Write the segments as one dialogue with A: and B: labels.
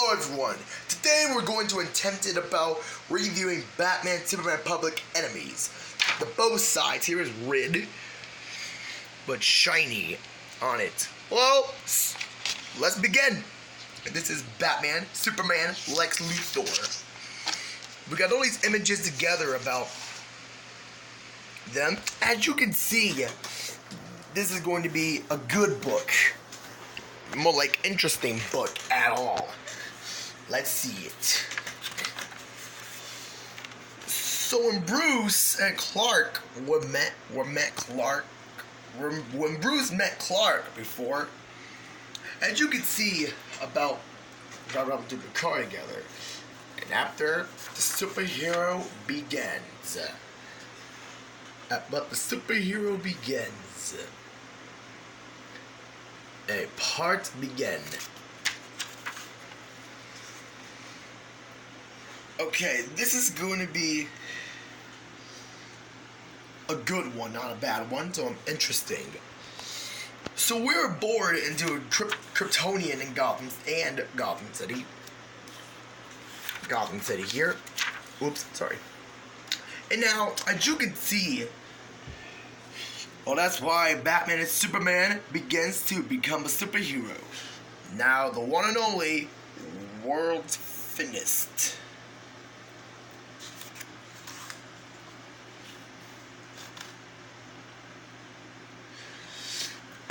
A: Hello everyone, today we're going to attempt it about reviewing Batman Superman Public Enemies. The both sides here is red, but shiny on it. Well, let's begin. This is Batman, Superman, Lex Luthor. We got all these images together about them. As you can see, this is going to be a good book. More like interesting book at all. Let's see it. So when Bruce and Clark when Bruce met Clark before, as you can see about got up to the car together, and after the superhero begins. But the superhero begins. A part begin. Okay, this is going to be a good one, not a bad one, so interesting. So we're bored into a Kryptonian in Gotham City. Gotham City here. Oops, sorry. And now, as you can see, well, that's why Batman and Superman begins to become a superhero. Now, the one and only world's fittest.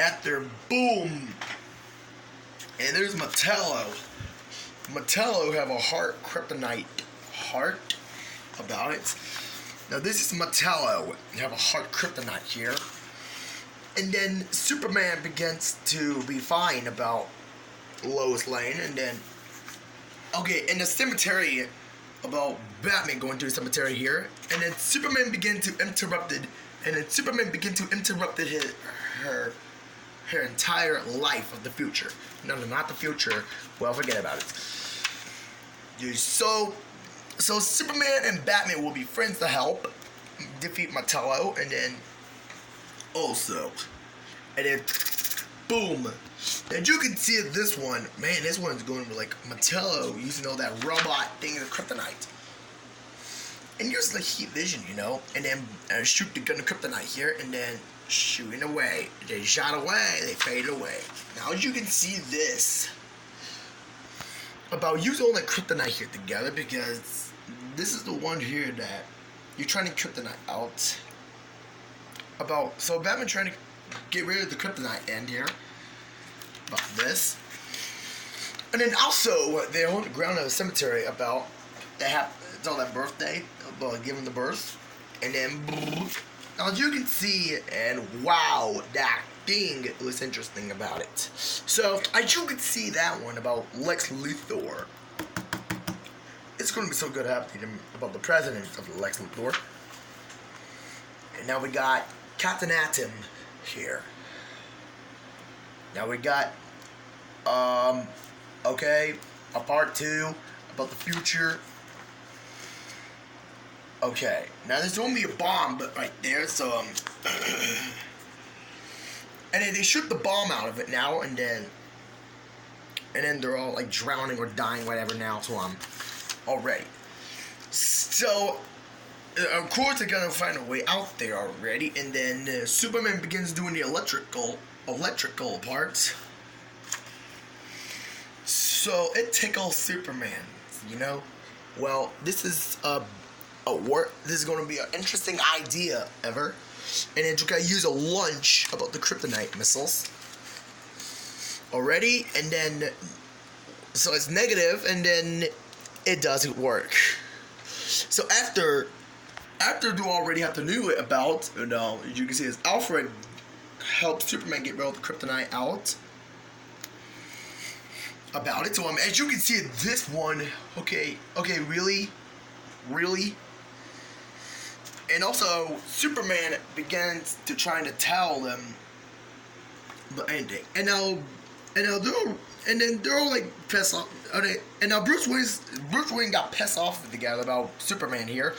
A: After boom, and there's Metallo. Metallo have a heart kryptonite heart about it. Now this is Metallo. You have a heart kryptonite here. And then Superman begins to be fine about Lois Lane, and then in the cemetery about Batman going to the cemetery here, and then Superman begin to interrupt her entire life of the future. No, not the future. Well, forget about it. So Superman and Batman will be friends to help defeat Metallo, and then boom. And you can see this one, man, this one's going to be like Metallo using all that robot thing of kryptonite. And use the heat vision, and then shoot the gun of kryptonite here, and then shooting away. They shot away, they fade away. Now as you can see this, about using all that kryptonite here together, because this is the one here that you're trying to kryptonite out. So Batman trying to get rid of the kryptonite end here. About this. And then also, they're on the ground of the cemetery about, it's on that birthday, about giving the birth. And then, now as you can see, and wow, that thing was interesting about it. So, as you can see that one about Lex Luthor. It's going to be so good happening about the president of Lex Luthor. And now we got Captain Atom here. Now we got, a part 2 about the future. Okay, now there's only a bomb right there, so, and then they shoot the bomb out of it now, and then they're all, like, drowning or dying, whatever now, so already. So, of course they're gonna find a way out there already, and then Superman begins doing the electrical parts. So it tickles Superman, Well, this is this is going to be an interesting idea ever, and then you gotta use a lunch about the kryptonite missiles already, and then so it's negative, and then it doesn't work. So after you already have to know it about, as you can see, is Alfred helps Superman get rid of the kryptonite out. About it, so as you can see, this one, okay, really, and also Superman begins to trying to tell them the ending, and they're all like pissed off. And now Bruce Wayne got pissed off together about Superman here.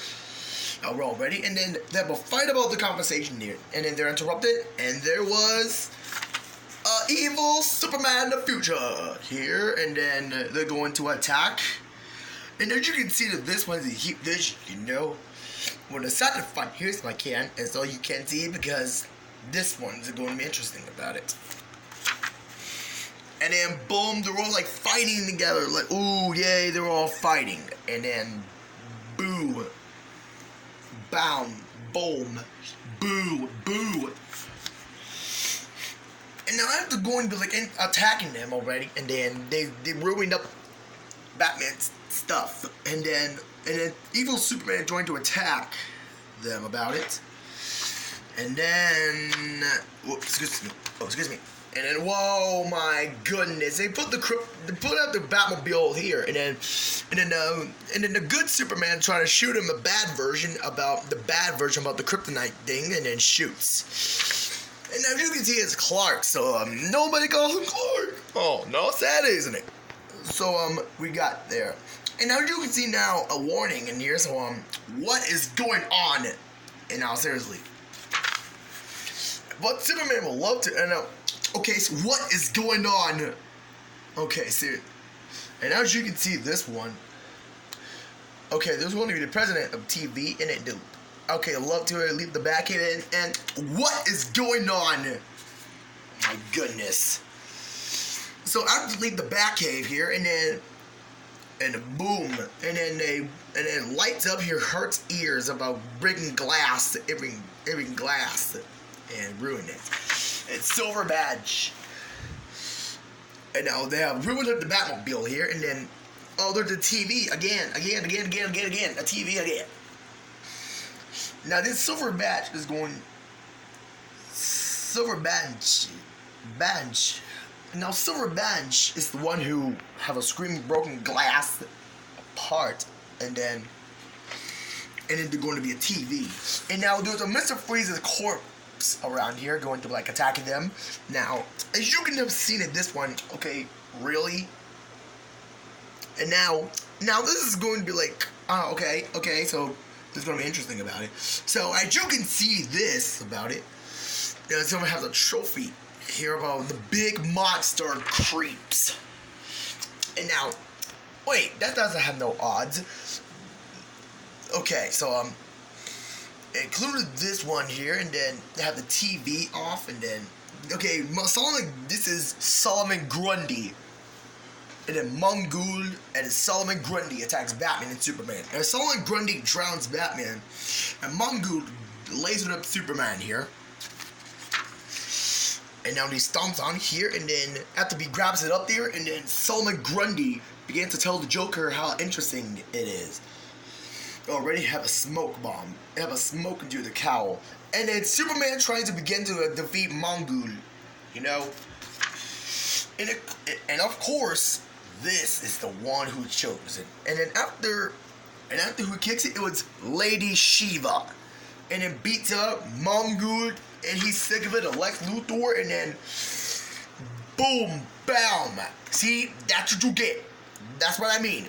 A: We're all ready, and then they have a fight about the conversation here, and then they're interrupted, and there was evil Superman in the future here, and then they're going to attack. And as you can see that this one's a heat vision, you know. When I started to fight, here's my can, as all you can see, because this one's going to be interesting about it. And then boom, they're all like fighting together, like ooh, yay, they're all fighting. And then boo, boom, boom, boo, boo. And now after going to like attacking them already, and then they ruined up Batman's stuff, and then evil Superman joined to attack them about it, and then excuse me, and then whoa my goodness, they put out the Batmobile here, and then the good Superman trying to shoot him a bad version about the kryptonite thing, and then shoots. And as you can see, it's Clark, so nobody calls him Clark. Oh, no, sad, isn't it? So we got there, and now you can see now a warning in here. So what is going on? And now seriously, but Superman will love to. And okay, so what is going on? Okay, so and as you can see, this one. Okay, there's going to be the president of TV, and it do. Okay, I love to leave the back in, and what is going on? My goodness. So I have to leave the Batcave here, and boom, and then lights up here hurts ears about breaking glass, every glass, and ruin it. It's Silver Badge, and now they have ruined up the Batmobile here, and then there's the TV again, a TV again. Now this Silver Badge is going Silver Badge. Now Silver Badge is the one who have a screaming broken glass apart, and then there's going to be a TV. And now there's a Mr. Freeze's corpse around here going to like attacking them. Now, as you can have seen in this one, okay, really? And now this is going to be like, okay, so this is going to be interesting about it. So as you can see this about it, someone has a trophy here about the big monster creeps. And now, wait, that doesn't have no odds. Okay, so included this one here, and then they have the TV off, and then okay, this is Solomon Grundy. And then Mongul and Solomon Grundy attacks Batman and Superman. And Solomon Grundy drowns Batman, and Mongul lasered up Superman here. And now he stomps on here, and then after he grabs it up there, and then Solomon Grundy began to tell the Joker how interesting it is. They already have a smoke bomb. They have a smoke into the cowl. And then Superman tries to begin to defeat Mongul, you know. And of course, this is the one who chose it. And then after who kicks it, it was Lady Shiva. And then beats up Mongul, and he's sick of it, Lex Luthor, and then boom, bam. See, that's what you get. That's what I mean.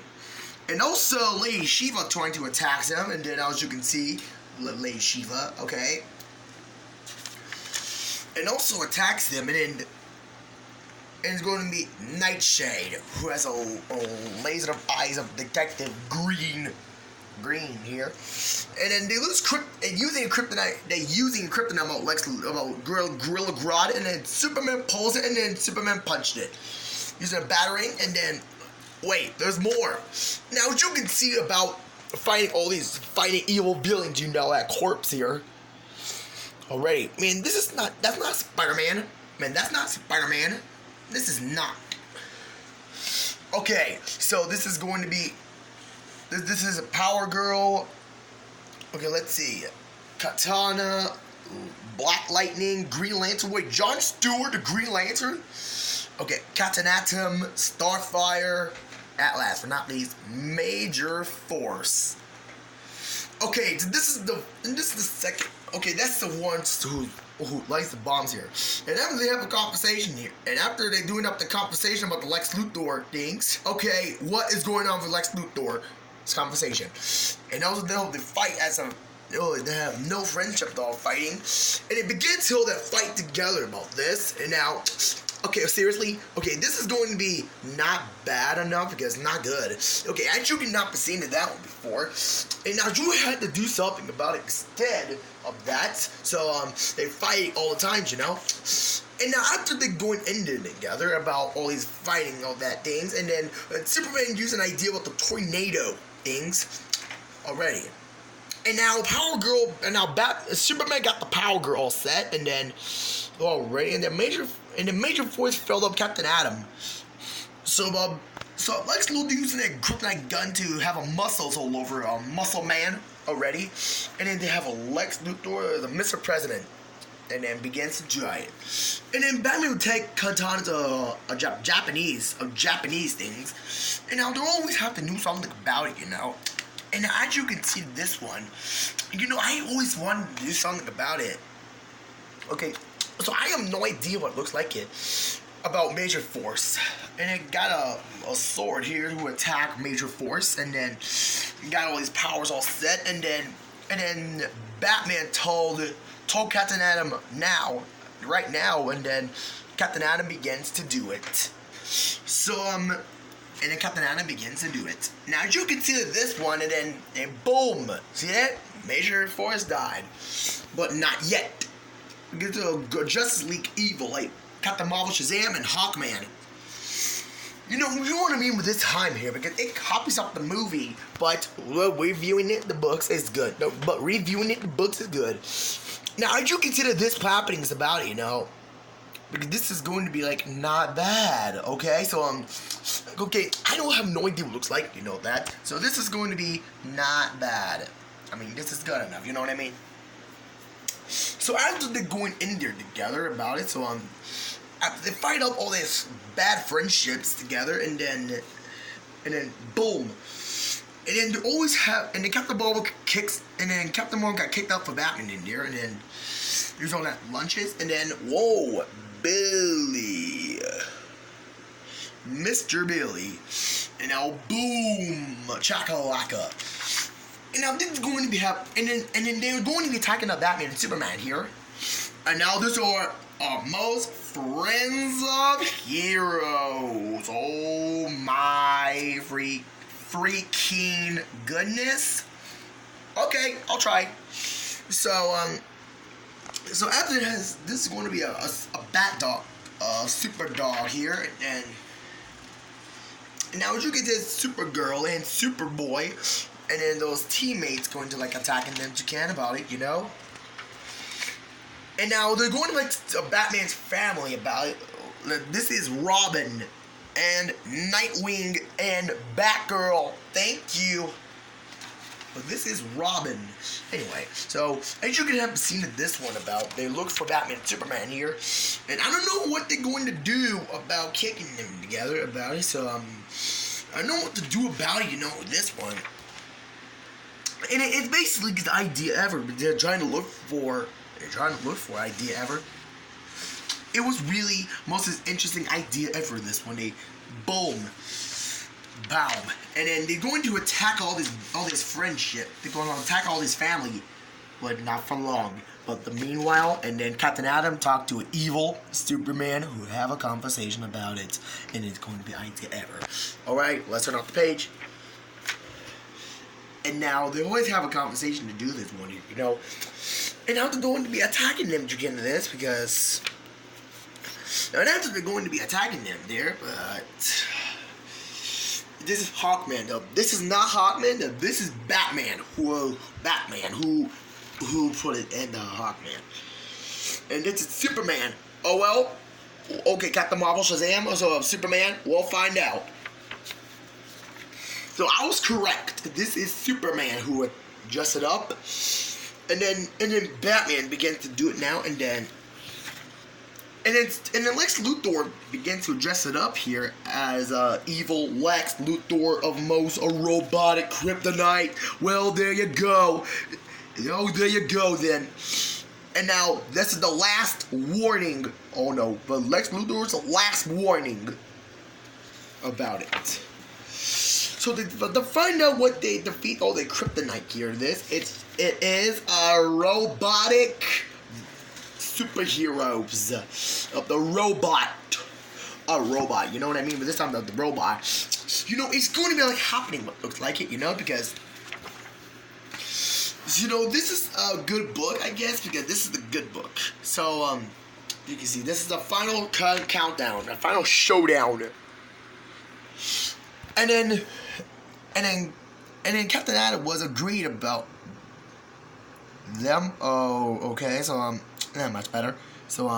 A: And also, Lady Shiva trying to attack them, and then as you can see, Lady Shiva, okay, and also attacks them, and it's going to be Nightshade, who has a laser of eyes of Detective Green here, and then they lose using kryptonite. They're using kryptonite about Gorilla Grodd, and then Superman pulls it, and then Superman punched it using a battering, and then wait, there's more. Now as you can see about fighting evil villains, you know, that corpse here already. I mean, that's not Spider-Man. Man, that's not Spider-Man. This is not. Okay, so this is going to be. This is a Power Girl. Okay, let's see. Katana, Black Lightning, Green Lantern. Wait, John Stewart, the Green Lantern. Okay, Katanatum, Starfire, Atlas, but not least, Major Force. Okay, this is the second. Okay, that's the ones who likes the bombs here. And after they have a conversation here, and after they doing up the conversation about the Lex Luthor things, okay, what is going on with Lex Luthor? This conversation, and also they fight as they have no friendship at all fighting, and it begins till they fight together about this, and now Okay, seriously? Okay, this is going to be not bad enough because it's not good. Okay, I you cannot be seen in that one before. And now you had to do something about it instead of that. So, they fight all the time, you know? And now after they going in there together about all these fighting, all that things, and then Superman used an idea with the tornado things already. And now Power Girl, and now Superman got the Power Girl all set, and then already, and the Major Force filled up Captain Atom. So Lex Luthor using that kryptonite gun to have a muscles all over Muscle Man already, and then they have a Lex Luthor, the Mr. President, and then begins to try it. And then Batman would take Katana's Japanese things, and now they always have to do something about it, you know. And as you can see this one, you know, I always wanted to do something about it. Okay, so I have no idea what it looks like it about Major Force. And it got a sword here to attack Major Force, and then got all these powers all set, and then Batman told Captain Atom right now, and then Captain Atom begins to do it. So and then Captain Atom begins to do it. Now you can see this one, and then boom, see that? Major Force died, but not yet. Get to Justice League Evil, like Captain Marvel, Shazam, and Hawkman. You know what I mean with this time here, because it copies off the movie, but reviewing it, the books is good. No, but reviewing it, the books is good. Now, as you consider this happenings about it, you know, because this is going to be like not bad, okay? So okay, I don't have no idea what it looks like, you know that. So this is going to be not bad. I mean, this is good enough, you know what I mean? So after they're going in there together about it, so after they fight up all these bad friendships together, and then boom, and then they always have, and then Captain Marvel kicks, and then Captain Marvel got kicked out for Batman in there, and then there's all that lunches, and then whoa, Billy, Mr. Billy, and now boom, chakalaka. And now this is going to be happening, and then they're going to be attacking the Batman and Superman here. And now this are our most friends of heroes. Oh my freaking goodness. Okay, I'll try. So after this is going to be a bat dog, super dog here, and now as you get this Supergirl and Superboy, and then those teammates going to like attacking them to can about it, you know. And now they're going to like Batman's family about it. This is Robin and Nightwing and Batgirl. Thank you. But this is Robin. Anyway, so as you can have seen this one about, they look for Batman and Superman here, and I don't know what they're going to do about kicking them together about it. So I don't know what to do about it, you know, with this one. And it's basically the idea ever. They're trying to look for idea ever. It was really most interesting idea ever. This one, they boom, bow, and then they're going to attack all this friendship. They're going to attack all this family, but not for long. But the meanwhile, and then Captain Atom talked to an evil Superman who have a conversation about it, and it's going to be idea ever. All right, let's turn off the page. And now they always have a conversation to do this one, you know. And now they're going to be attacking them to get into this because. Now that's what they're going to be attacking them there, but this is Hawkman though. This is not Hawkman though. This is Batman who put it in the Hawkman. And this is Superman. Oh well. Okay, Captain Marvel, Shazam, so Superman, we'll find out. So I was correct. This is Superman who dressed it up, and then Batman begins to do it now, and then Lex Luthor begins to dress it up here as evil Lex Luthor of most a robotic kryptonite. Well, there you go. Oh, there you go then. And now this is the last warning. Oh no, but Lex Luthor's last warning about it. So to find out what they defeat all the kryptonite here, it is a robotic superheroes of the robot a robot. You know what I mean? But this time the robot, you know, it's going to be like happening. What looks like it, you know, because you know this is a good book, I guess, because this is the good book. So you can see this is the final countdown, the final showdown, and then Captain Atom was agreed about them. Oh, okay. So not much better. So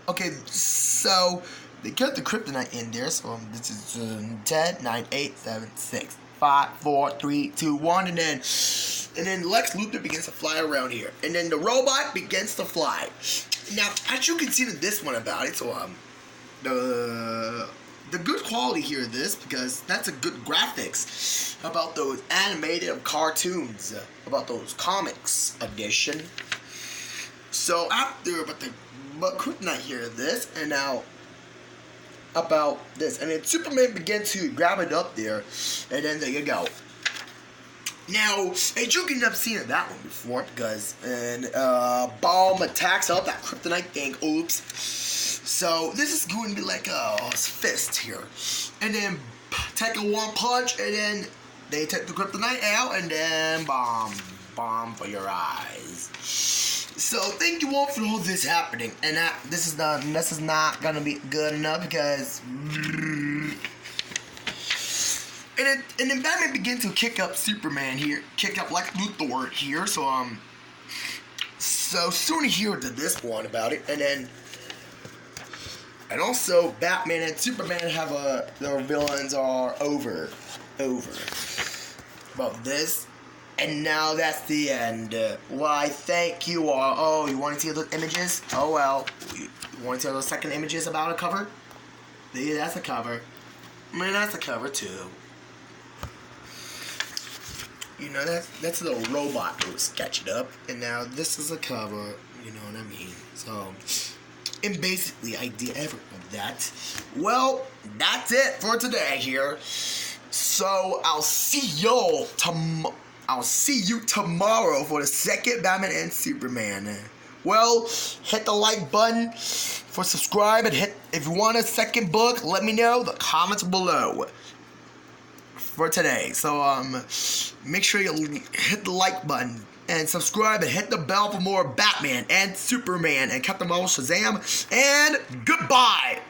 A: okay. So they got the kryptonite in there. So this is 10, 9, 8, 7, 6, 5, 4, 3, 2, 1, and then Lex Luthor begins to fly around here, and then the robot begins to fly. Now, as you can see in this one about it, so the good quality here of this, because that's a good graphics about those animated cartoons, about those comics edition. So after, but kryptonite here this, and now about this, and then Superman begins to grab it up there, and then there you go. Now, as you can have seen that one before, because Bomb attacks up that kryptonite thing. Oops. So this is going to be like a fist here, and then take a one punch, and then they take the kryptonite out, and then bomb for your eyes. So thank you all for all this happening, and this is not gonna be good enough because. And then Batman begins to kick up Superman here, kick up Lex Luthor here. So soon here to this one about it, and also Batman and Superman have their villains are over about this, and now that's the end. Why? Thank you all. Oh, you want to see those images? Oh well, you want to see those second images about a cover? Yeah, that's a cover. I mean, that's a cover too. You know, that's a little robot who sketched up, and now this is a cover, you know what I mean? So, and basically I did everything of that. Well, that's it for today here. So, I'll see you tomorrow for the second Batman and Superman. Well, hit the like button for subscribe, and if you want a second book, let me know, the comments below. For today, so make sure you hit the like button and subscribe and hit the bell for more Batman and Superman and Captain Marvel, Shazam, and goodbye.